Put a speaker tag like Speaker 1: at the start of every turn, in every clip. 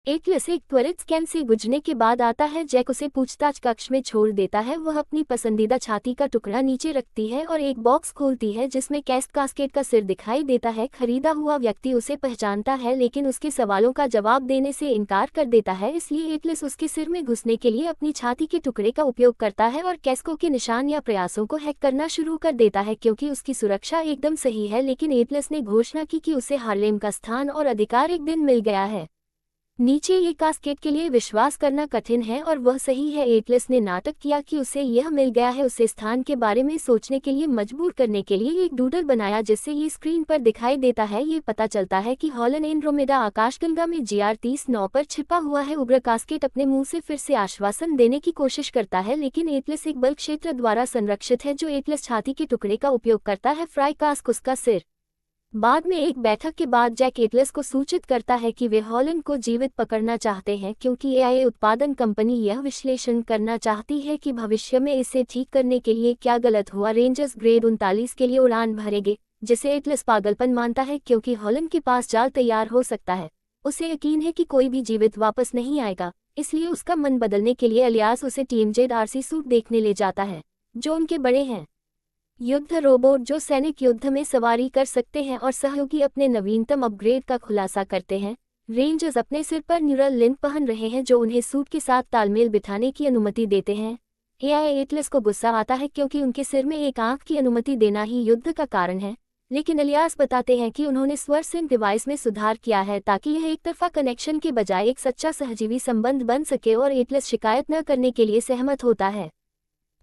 Speaker 1: Atlas एक त्वरित scan से गुजरने के बाद आता है। जैक उसे पूछताछ कक्ष में छोड़ देता है। वह अपनी पसंदीदा छाती का टुकड़ा नीचे रखती है और एक बॉक्स खोलती है जिसमें कैस्ट कास्केट का सिर दिखाई देता है। खरीदा हुआ व्यक्ति उसे पहचानता है लेकिन उसके सवालों का जवाब देने से इनकार कर देता है। इसलिए एटलस उसके सिर में घुसने के लिए अपनी छाती के टुकड़े का उपयोग करता है और कैस्को के निशान या प्रयासों को हैक करना शुरू कर देता है। क्योंकि उसकी सुरक्षा एकदम सही है, लेकिन एटलस ने घोषणा की कि उसे हार्लेम का स्थान और अधिकार एक दिन मिल गया है। नीचे ये कास्केट के लिए विश्वास करना कठिन है और वह सही है। एटलस ने नाटक किया कि उसे यह मिल गया है। उसे स्थान के बारे में सोचने के लिए मजबूर करने के लिए एक डूडल बनाया जिससे ये स्क्रीन पर दिखाई देता है। ये पता चलता है कि हॉलन एंड्रोमेडा आकाशगंगा में GR-30-9 पर छिपा हुआ है। उग्र कास्केट अपने मुंह से फिर से आश्वासन देने की कोशिश करता है, लेकिन एटलस एक बल क्षेत्र द्वारा संरक्षित है जो एटलस छाती के टुकड़े का उपयोग करता है। फ्राई कास्क उसका सिर। बाद में एक बैठक के बाद जैक एटलस को सूचित करता है कि वे हॉलन को जीवित पकड़ना चाहते हैं क्योंकि AI उत्पादन कंपनी यह विश्लेषण करना चाहती है कि भविष्य में इसे ठीक करने के लिए क्या गलत हुआ। रेंजर्स ग्रेड 39 के लिए उड़ान भरेंगे, जिसे एटलस पागलपन मानता है क्योंकि हॉलन के पास जाल तैयार हो सकता है। उसे यकीन है कि कोई भी जीवित वापस नहीं आएगा, इसलिए उसका मन बदलने के लिए अलियास उसे टीम जेड RC सूट देखने ले जाता है जो उनके बड़े हैं। युद्ध रोबोट जो सैनिक युद्ध में सवारी कर सकते हैं और सहयोगी अपने नवीनतम अपग्रेड का खुलासा करते हैं। रेंजर्स अपने सिर पर न्यूरल लिंक पहन रहे हैं जो उन्हें सूट के साथ तालमेल बिठाने की अनुमति देते हैं। AI एटलस को गुस्सा आता है क्योंकि उनके सिर में एक आंख की अनुमति देना ही युद्ध का कारण है, लेकिन अलियास बताते हैं कि उन्होंने स्वर सिंक डिवाइस में सुधार किया है ताकि यह एक तरफा कनेक्शन के बजाय एक सच्चा सहजीवी संबंध बन सके और एटलस शिकायत न करने के लिए सहमत होता है।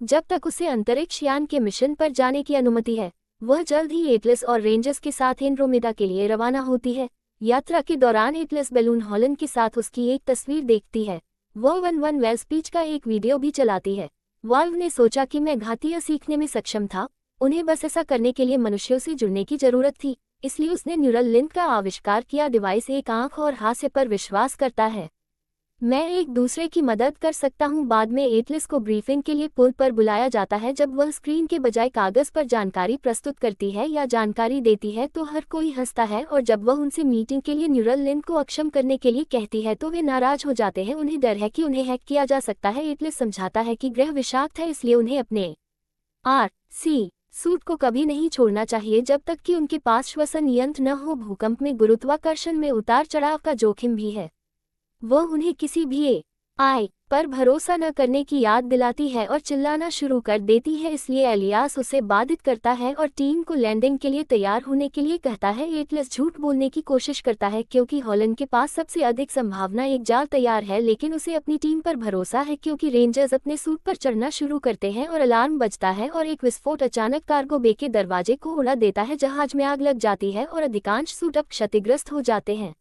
Speaker 1: जब तक उसे अंतरिक्ष यान के मिशन पर जाने की अनुमति है, वह जल्द ही एटलस और रेंजर्स के साथ एंड्रोमेडा के लिए रवाना होती है। यात्रा के दौरान एटलस बैलून हॉलन के साथ उसकी एक तस्वीर देखती है। वह 11 वेल स्पीच का एक वीडियो भी चलाती है। वाल्व ने सोचा कि मैं घातीय सीखने में सक्षम था, उन्हें बस ऐसा करने के लिए मनुष्यों से जुड़ने की जरूरत थी, इसलिए उसने न्यूरल लिंक का आविष्कार किया। डिवाइस एक आंख और हास्य पर विश्वास करता है। मैं एक दूसरे की मदद कर सकता हूं। बाद में एटलस को ब्रीफिंग के लिए पुल पर बुलाया जाता है। जब वह स्क्रीन के बजाय कागज पर जानकारी प्रस्तुत करती है या जानकारी देती है तो हर कोई हंसता है, और जब वह उनसे मीटिंग के लिए न्यूरल लिंक को अक्षम करने के लिए कहती है तो वे नाराज हो जाते हैं। उन्हें डर है कि उन्हें हैक किया जा सकता है। एटलस समझाता है कि ग्रह विषाक्त है, इसलिए उन्हें अपने RC सूट को कभी नहीं छोड़ना चाहिए जब तक कि उनके पास श्वसन यंत्र न हो। भूकंप में गुरुत्वाकर्षण में उतार चढ़ाव का जोखिम भी है। वह उन्हें किसी भी AI पर भरोसा न करने की याद दिलाती है और चिल्लाना शुरू कर देती है, इसलिए अलियास उसे बाधित करता है और टीम को लैंडिंग के लिए तैयार होने के लिए कहता है। एटलस झूठ बोलने की कोशिश करता है क्योंकि हॉलन के पास सबसे अधिक संभावना एक जाल तैयार है, लेकिन उसे अपनी टीम पर भरोसा है क्योंकि रेंजर्स अपने सूट पर चढ़ना शुरू करते हैं और अलार्म बजता है और एक विस्फोट अचानक कार्गो बे के दरवाजे को उड़ा देता है। जहाज में आग लग जाती है और अधिकांश सूट अब क्षतिग्रस्त हो जाते हैं।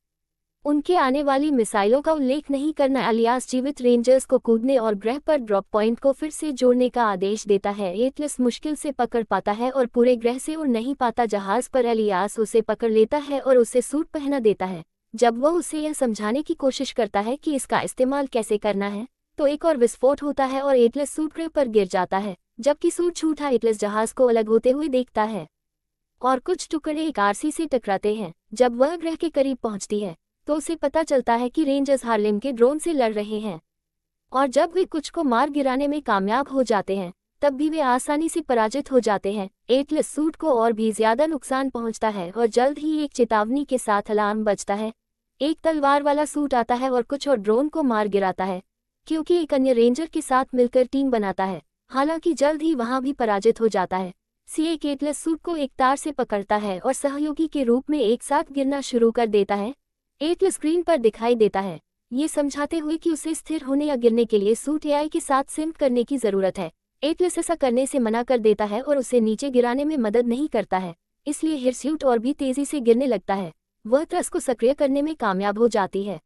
Speaker 1: उनके आने वाली मिसाइलों का उल्लेख नहीं करना। अलियास जीवित रेंजर्स को कूदने और ग्रह पर ड्रॉप पॉइंट को फिर से जोड़ने का आदेश देता है। एटलस मुश्किल से पकड़ पाता है और पूरे ग्रह से उड़ नहीं पाता। जहाज पर अलियास उसे पकड़ लेता है और उसे सूट पहना देता है। जब वह उसे यह समझाने की कोशिश करता है कि इसका इस्तेमाल कैसे करना है, तो एक और विस्फोट होता है और एटलस सूट ग्रह पर गिर जाता है। जबकि सूट छूटा, एटलस जहाज को अलग होते हुए देखता है और कुछ टुकड़े एक RC से टकराते हैं। जब वह ग्रह के करीब पहुंचती है तो उसे पता चलता है कि रेंजर्स हार्लेम के ड्रोन से लड़ रहे हैं, और जब वे कुछ को मार गिराने में कामयाब हो जाते हैं तब भी वे आसानी से पराजित हो जाते हैं। एटलस सूट को और भी ज्यादा नुकसान पहुंचता है और जल्द ही एक चेतावनी के साथ अलार्म बजता है। एक तलवार वाला सूट आता है और कुछ और ड्रोन को मार गिराता है क्योंकि एक अन्य रेंजर के साथ मिलकर टीम बनाता है। हालांकि जल्द ही वहां भी पराजित हो जाता है। एक एटलस सूट को एक तार से पकड़ता है और सहयोगी के रूप में एक साथ गिरना शुरू कर देता है। एटलस स्क्रीन पर दिखाई देता है, ये समझाते हुए कि उसे स्थिर होने या गिरने के लिए सूट AI के साथ सिंक करने की जरूरत है। एटलस ऐसा करने से मना कर देता है और उसे नीचे गिराने में मदद नहीं करता है, इसलिए हिरस्यूट और भी तेजी से गिरने लगता है। वह ट्रस को सक्रिय करने में कामयाब हो जाती है।